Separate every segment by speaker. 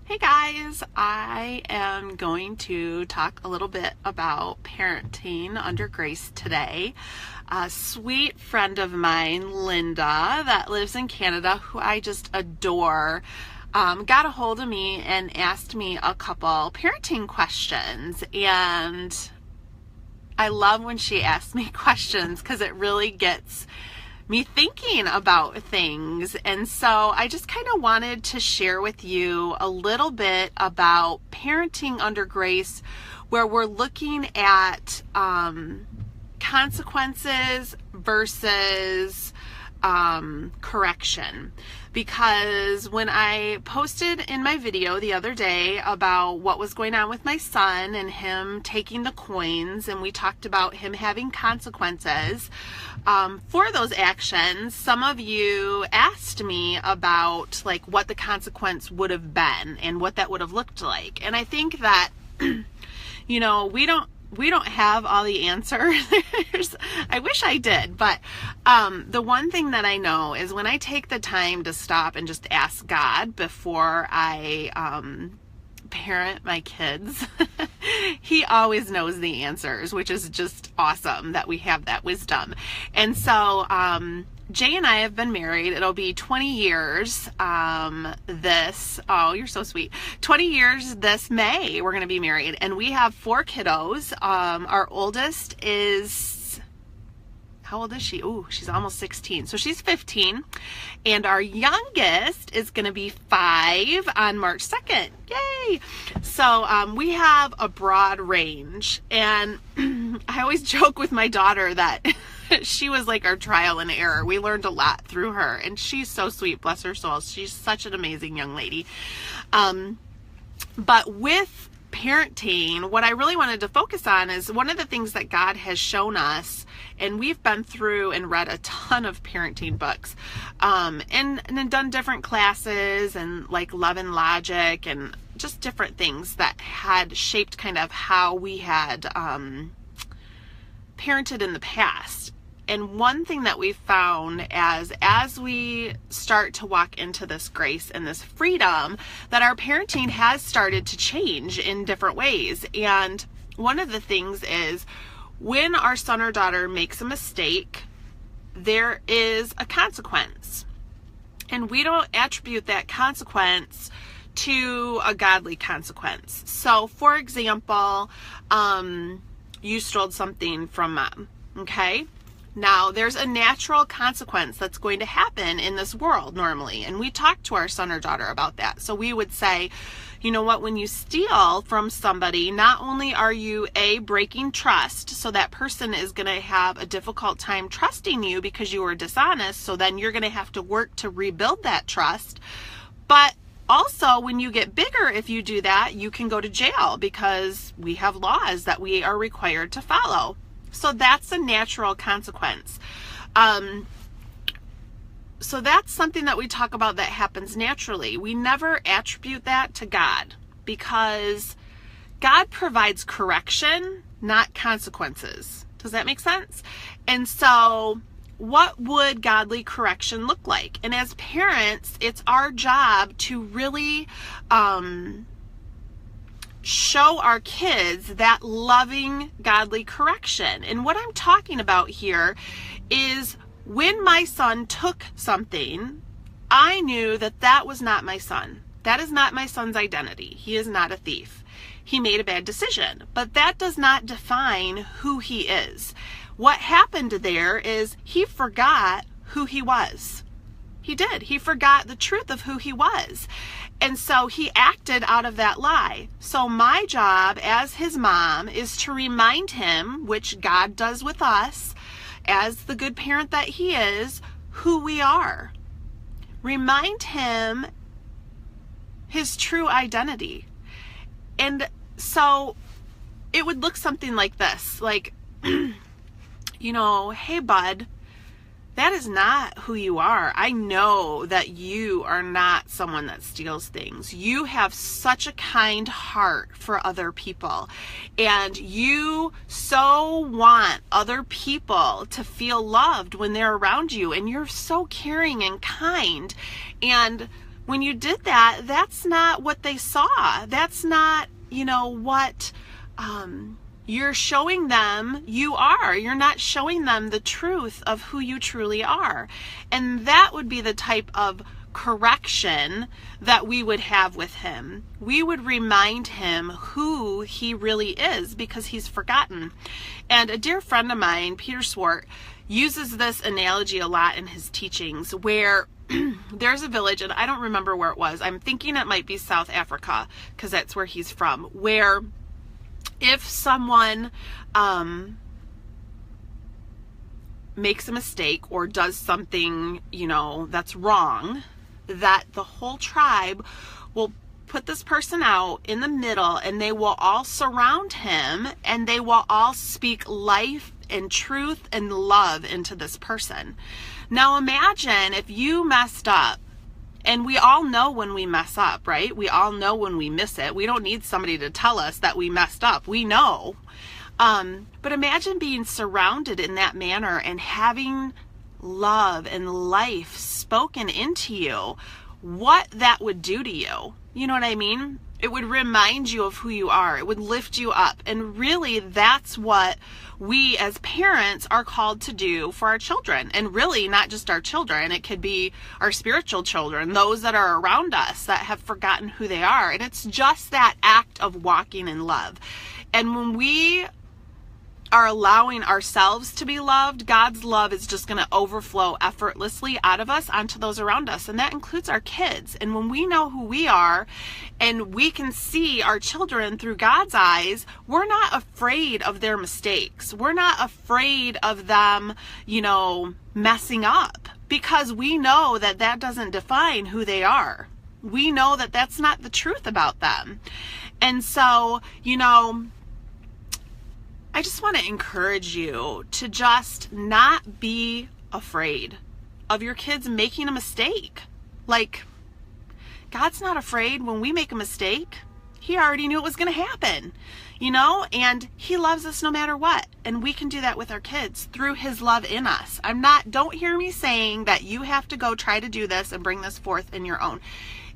Speaker 1: Hey guys, I am going to talk a little bit about parenting under grace today. A sweet friend of mine, Linda, that lives in Canada, who I just adore, got a hold of me and asked me a couple parenting questions. And I love when she asks me questions because it really gets me thinking about things. And so I just kind of wanted to share with you a little bit about parenting under grace, where we're looking at consequences versus correction. Because when I posted in my video the other day about what was going on with my son and him taking the coins, and we talked about him having consequences for those actions, some of you asked me about like what the consequence would have been and what that would have looked like. And I think that we don't have all the answers. I wish I did, but the one thing that I know is when I take the time to stop and just ask God before I parent my kids, He always knows the answers, which is just awesome that we have that wisdom. And so Jay and I have been married. It'll be 20 years you're so sweet. 20 years this May, we're going to be married. And we have 4 kiddos. Our oldest is, how old is she? Oh, she's almost 16. So she's 15. And our youngest is going to be 5 on March 2nd. Yay! So we have a broad range. And I always joke with my daughter that she was like our trial and error. We learned a lot through her, and she's so sweet, bless her soul. She's such an amazing young lady. But with parenting, what I really wanted to focus on is one of the things that God has shown us, and we've been through and read a ton of parenting books, and done different classes and like Love and Logic and just different things that had shaped kind of how we had parented in the past. And one thing that we found as we start to walk into this grace and this freedom, that our parenting has started to change in different ways. And one of the things is when our son or daughter makes a mistake, there is a consequence. And we don't attribute that consequence to a godly consequence. So, for example, you stole something from mom, okay? Now, there's a natural consequence that's going to happen in this world normally, and we talk to our son or daughter about that. So we would say, you know what, when you steal from somebody, not only are you breaking trust, so that person is going to have a difficult time trusting you because you were dishonest, so then you're going to have to work to rebuild that trust, but also, when you get bigger, if you do that, you can go to jail because we have laws that we are required to follow. So that's a natural consequence. So that's something that we talk about that happens naturally. We never attribute that to God because God provides correction, not consequences. Does that make sense? And so what would godly correction look like? And as parents, it's our job to really show our kids that loving, godly correction. And what I'm talking about here is when my son took something, I knew that that was not my son. That is not my son's identity. He is not a thief. He made a bad decision, but that does not define who he is. What happened there is he forgot who he was. He did. He forgot the truth of who he was. And so he acted out of that lie. So my job as his mom is to remind him, which God does with us, as the good parent that he is, who we are. Remind him his true identity. And so it would look something like this, like, hey bud, that is not who you are. I know that you are not someone that steals things. You have such a kind heart for other people, and you so want other people to feel loved when they're around you, and you're so caring and kind. And when you did that, that's not what they saw. That's not, what you're showing them you are. You're not showing them the truth of who you truly are. And that would be the type of correction that we would have with him. We would remind him who he really is, because he's forgotten. And a dear friend of mine, Peter Swart, uses this analogy a lot in his teachings, where there's a village, and I don't remember where it was. I'm thinking it might be South Africa, because that's where he's from, where if someone makes a mistake or does something, that's wrong, that the whole tribe will put this person out in the middle, and they will all surround him, and they will all speak life and truth and love into this person. Now imagine if you messed up, and we all know when we mess up, right? We all know when we miss it. We don't need somebody to tell us that we messed up. We know. But imagine being surrounded in that manner and having love and life spoken into you, what that would do to you. You know what I mean? It would remind you of who you are. It would lift you up. And really, that's what we as parents are called to do for our children. And really, not just our children. It could be our spiritual children, those that are around us that have forgotten who they are. And it's just that act of walking in love. And when we are allowing ourselves to be loved, God's love is just going to overflow effortlessly out of us onto those around us. And that includes our kids. And when we know who we are and we can see our children through God's eyes, we're not afraid of their mistakes. We're not afraid of them, messing up, because we know that that doesn't define who they are. We know that that's not the truth about them. And so, I just want to encourage you to just not be afraid of your kids making a mistake. Like, God's not afraid when we make a mistake. He already knew it was going to happen, and he loves us no matter what. And we can do that with our kids through his love in us. Don't hear me saying that you have to go try to do this and bring this forth in your own.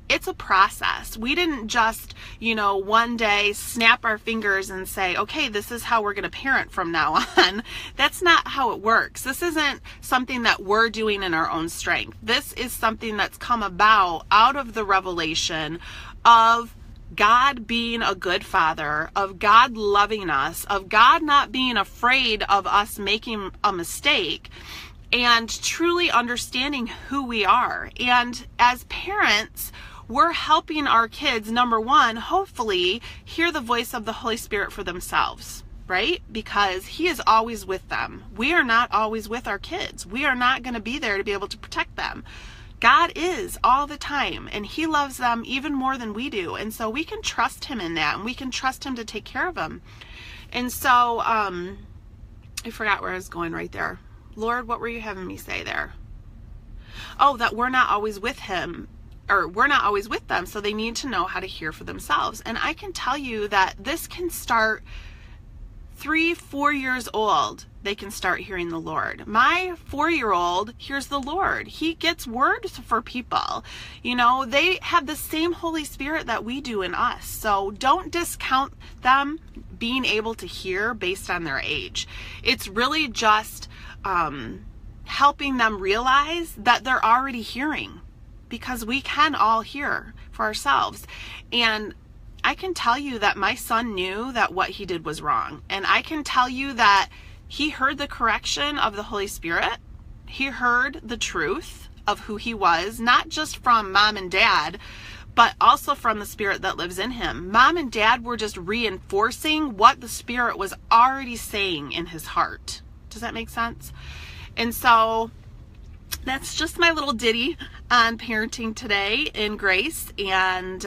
Speaker 1: It's a process. We didn't just, one day snap our fingers and say, okay, this is how we're going to parent from now on. That's not how it works. This isn't something that we're doing in our own strength. This is something that's come about out of the revelation of God being a good father, of God loving us, of God not being afraid of us making a mistake, and truly understanding who we are. And as parents, we're helping our kids, number one, hopefully hear the voice of the Holy Spirit for themselves, right? Because he is always with them. We are not always with our kids. We are not going to be there to be able to protect them. God is all the time, and he loves them even more than we do. And so we can trust him in that, and we can trust him to take care of them. And so, I forgot where I was going right there. Lord, what were you having me say there? Oh, that we're not always with him, or we're not always with them, so they need to know how to hear for themselves. And I can tell you that this can start 3-4 years old. They can start hearing the Lord. My 4-year-old hears the Lord. He gets words for people. They have the same Holy Spirit that we do in us. So don't discount them being able to hear based on their age. It's really just helping them realize that they're already hearing, because we can all hear for ourselves. And I can tell you that my son knew that what he did was wrong. And I can tell you that he heard the correction of the Holy Spirit. He heard the truth of who he was, not just from mom and dad, but also from the Spirit that lives in him. Mom and dad were just reinforcing what the Spirit was already saying in his heart. Does that make sense? And so that's just my little ditty on parenting today in Grace. And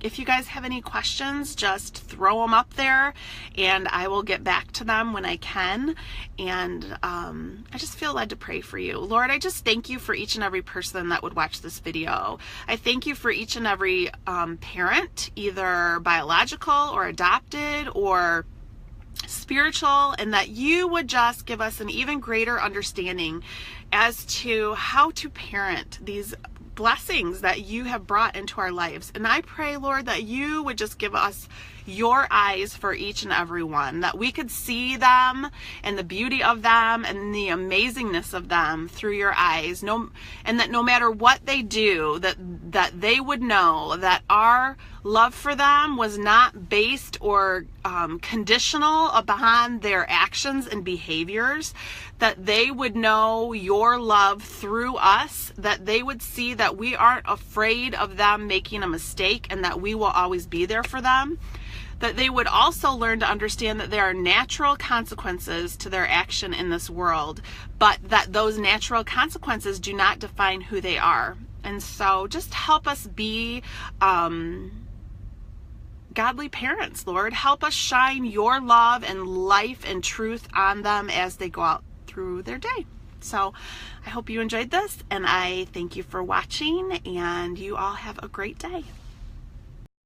Speaker 1: if you guys have any questions, just throw them up there and I will get back to them when I can. And I just feel led to pray for you. Lord, I just thank you for each and every person that would watch this video. I thank you for each and every parent, either biological or adopted or spiritual, and that you would just give us an even greater understanding as to how to parent these blessings that you have brought into our lives. And I pray, Lord, that you would just give us your eyes for each and every one, that we could see them and the beauty of them and the amazingness of them through your eyes. And that no matter what they do, that they would know that our love for them was not based or conditional upon their actions and behaviors, that they would know your love through us, that they would see that we aren't afraid of them making a mistake and that we will always be there for them. That they would also learn to understand that there are natural consequences to their action in this world, but that those natural consequences do not define who they are. And so just help us be godly parents, Lord. Help us shine your love and life and truth on them as they go out through their day. So I hope you enjoyed this, and I thank you for watching, and you all have a great day.